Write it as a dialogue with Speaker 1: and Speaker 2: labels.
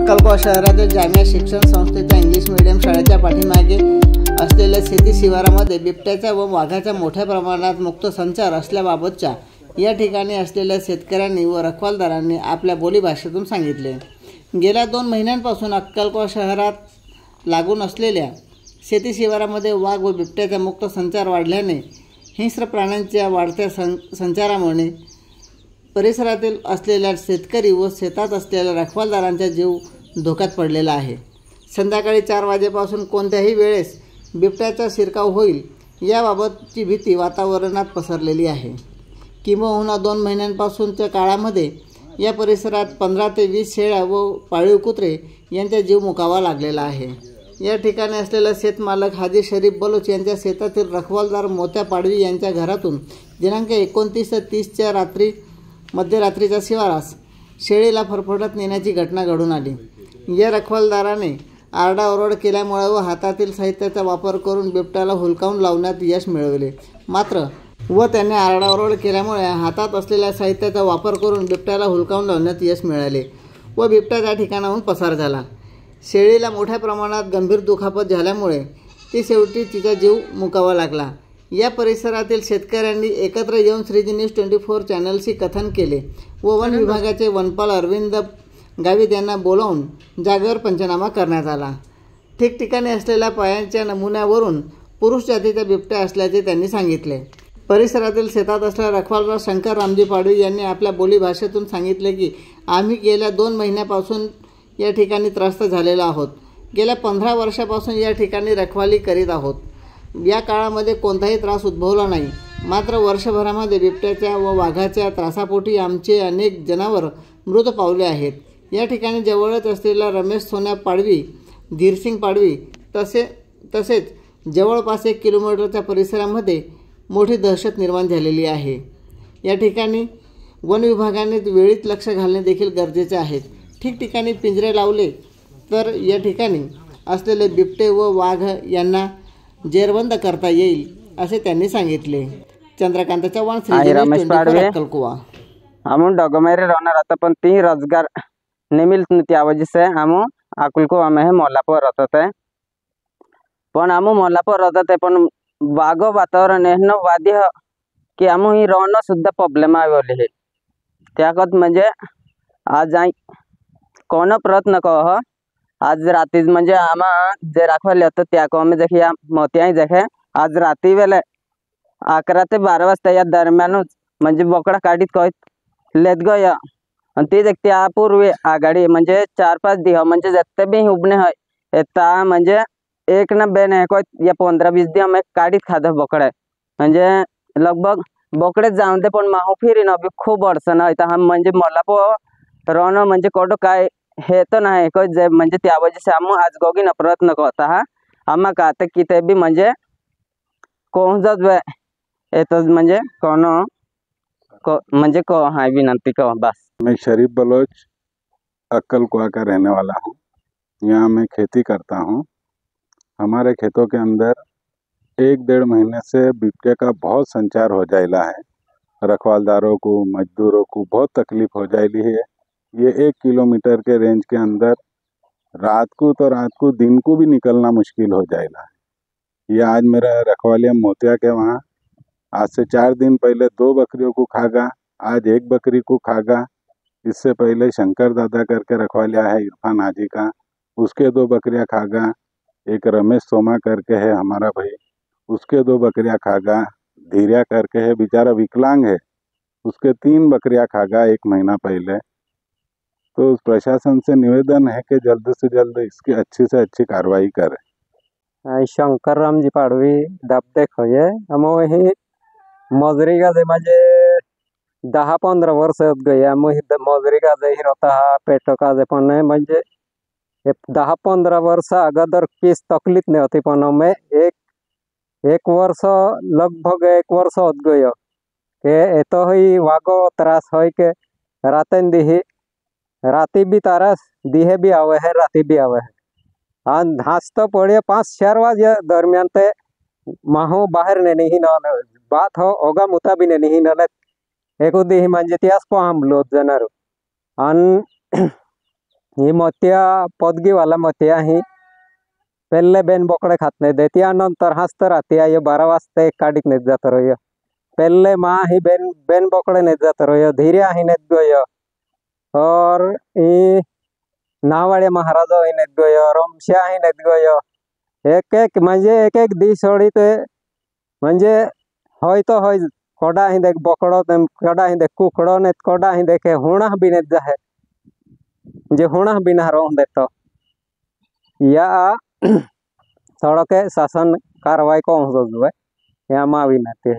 Speaker 1: अक्कलकोवा शहरातील जामिया शिक्षण संस्थेच्या इंग्लिश मीडियम शाळेच्या पाठीमागे असलेल्या शेती शिवारामध्ये बिबट्याचा व वाघाचा मोठ्या प्रमाणात मुक्त संचार असल्याबाबतच्या या ठिकाणी असलेल्या शेतकऱ्यांनी व रखवालदारांनी आपल्या बोलीभाषेतून सांगितले। गेल्या 2 महिन्यांपासून अक्कलकोवा शहरात लागून असलेल्या शेती शिवारामध्ये वाघ व बिबट्याचा मुक्त संचार वाढल्याने हिंस्र प्राण्यांच्या वाढत्या संचारामुळे परिसरातील असलेल्या शेतकरी व शेतात असलेल्या रखवालदारांचा जीव धोक्यात पडलेला आहे। संध्याकाळी 4 वाजेपासून कोणत्याही वेळेस बिबट्याचा शिरकाव होईल याबाबतची भीती वातावरणात पसरलेली आहे। किंबहुना 2 महिन्यांपासूनच्या काळामध्ये या परिसरात 15 ते 20 शेळ्या व पाळीव कुत्रे यांचा जीव मुकावा लागलेला आहे। या ठिकाणी असलेला शेतमालक हाजी शरीफ बलोच यांच्या शेतातील रखवालदार मोत्या पाडवी यांच्या घरातून दिनांक 29 ते 30च्या मध्यरात्रीच्या शिवारास शेळीला फरफटत नेण्याची घटना घडून आली। या रखवालदाराने आरडाओरड केल्यामुळे व हातातील साहित्याचा वापर करून बिबट्याला हुलकावून लावण्यात यश मिळवले। मात्र त्याने आरडाओरड केल्यामुळे हातात असलेल्या साहित्याचा वापर करून बिबट्याला हुलकावून लावण्यात यश मिळाले व बिबट्या त्या ठिकाणाहून पसार झाला। शेळीला मोठ्या प्रमाणात गंभीर दुखापत झाल्यामुळे ती शेवटी तिचा जीव मुकावा लागला। या परिसरातील शेतकऱ्यांनी एकत्र येऊन श्रीजी न्यूज 24 चॅनलशी कथन केले व वन विभागाचे वनपाल अरविंद गावित यांना बोलावून जागेवर पंचनामा करण्यात आला। ठिकठिकाणी असलेल्या पायांच्या नमुन्यावरून पुरुष जातीचा बिबट्या असल्याचे त्यांनी सांगितले। परिसरातील शेतात असलेल्या रखवालदार शंकर रामजी पाडवी यांनी आपल्या बोलीभाषेतून सांगितले की आम्ही गेल्या 2 महिन्यापासून या ठिकाणी त्रस्त झालेलो आहोत। गेल्या 15 वर्षापासून या ठिकाणी रखवाली करीत आहोत। या काळामध्ये कोणताही त्रास उद्भवला नाही। मात्र वर्षभरामध्ये बिबट्याच्या व वाघाच्या त्रासापोटी आमचे अनेक जनावर मृत पावले आहेत। या ठिकाणी जवळच असलेला रमेश सोन्या पाडवी, धीरसिंग पाडवी तसेच जवळपास 1 किलोमीटरच्या परिसरामध्ये मोठी दहशत निर्माण झालेली आहे। या ठिकाणी वन विभागाने वेळीच लक्ष घालणे देखील गरजेचे आहे। ठिकठिकाणी पिंजरे लावले तर या ठिकाणी असलेले बिबटे व वाघ यांना जेरबंद करता येईल असे त्यांनी सांगितले। चंद्रकांत चव्हाण, श्रीजी न्यूज 24 अक्कलकोवा।
Speaker 2: हम डगमेरे रहना रहता पण ती रोजगार नहीं मिलती त्या वजह से हम अक्कलकोवा में मोल्लापुर रहते थे। पण हम मोल्लापुर रहते थे पण वाघो वातावरण एहन वाद्य की हम ही रहना सुद्धा प्रॉब्लेम आले है। त्याकत म्हणजे आज कोण प्रयत्न कह आज राती म्हणजे आम जे राखवाले होतं त्या आम्ही देखील मोत्याही देखे आज रात्री वेळे 11 ते 12 वाजता या दरम्यानच म्हणजे बोकडा काढीत कहत लेत गया आणि ती देखते त्यापूर्वी आघाडी म्हणजे 4-5 दिवस म्हणजे जत्ते बी उबणे है येता म्हणजे एक न बेन है कोई या 15-20 दिवस में काढीत खादा बोकडा म्हणजे लगभग बोकडे जाऊन दे पण माहो फिरी न खूप अडचण आहे। हम म्हणजे मोल्लापुर रहणं म्हणजे कोडो काय हे तो नाही कोई जे म्हणजे त्या वजह से हम आज गोगी न प्रयत्न करता हा आम्हा कहते की ते भी म्हणजे कोण जब येतो म्हणजे कोण म्हणजे को हाय विनंती को बस।
Speaker 3: मैं शरीफ बलोच अक्कलकोवा का रहने वाला हूँ। यहाँ मैं खेती करता हूँ। हमारे खेतों के अंदर 1-1.5 महीने से बिबटे का बहुत संचार हो जाएला है। रखवालदारों को, मजदूरों को बहुत तकलीफ हो जाएली है। ये 1 किलोमीटर के रेंज के अंदर रात को दिन को भी निकलना मुश्किल हो जाएगा। ये आज मेरा रखवालिया मोतिया के वहाँ आज से 4 दिन पहले 2 बकरियों को खागा, आज 1 बकरी को खागा। इससे पहले शंकर दादा करके रखवालिया है इरफान हाजी का, उसके 2 बकरियाँ खागा। एक रमेश सोमा करके है हमारा भाई, उसके 2 बकरियाँ खागा। धीरिया करके है बेचारा विकलांग है, उसके 3 बकरियाँ खागा 1 महीना पहले। तो प्रशासन से निवेदन है कि जल्द से जल्द इसकी अच्छी से अच्छी कार्रवाई करे।
Speaker 2: शंकर रामजी पाडवी दाब देखो ये हम वही मजरी का जे म्हणजे 10-15 वर्ष गए हम मजरी का जे होता हा पेटो का जे पण म्हणजे 10-15 वर्ष अगोदर किस तकलीफ नहीं होती पण हमें एक वर्ष लगभग 1 वर्ष होत गयो के एतो ही वागो त्रास है के रातन दिही राती भी तारस दिहे भी आवे है राती भी आवे है और घास तो पड़े 5-4 बजे दरमियान ते माहो बाहर नहीं ना बात हो होगा मुता भी नहीं ना एक दी म्हणजे त्यास को हम लोग जनारो अन
Speaker 4: ही मोतिया पोदगी वाला मोतिया ही पहले बेन बोकड़े खातने देती नंतर हंसते रहती है। ये 12 वाजते काडिक नेत जात रहो। पहले माँ ही बेन बोकड़े नेत जात रहो, धीरे ही नेत गयो। और ये नावाड़े महाराजा ही नेत गयो, रोमशा ही नेत गयो। एक एक म्हणजे एक एक दी सोडी ते म्हणजे होय तो होय कोडा ही देख बोकड़ो तेम कोडा ही देख कुकड़ो नेत कोडा ही देखे हुणा भी नेत जाहे जे हुणा भी ना रों देतो या थोड़ा के शासन कार्रवाई को हो जो है या मावी नाते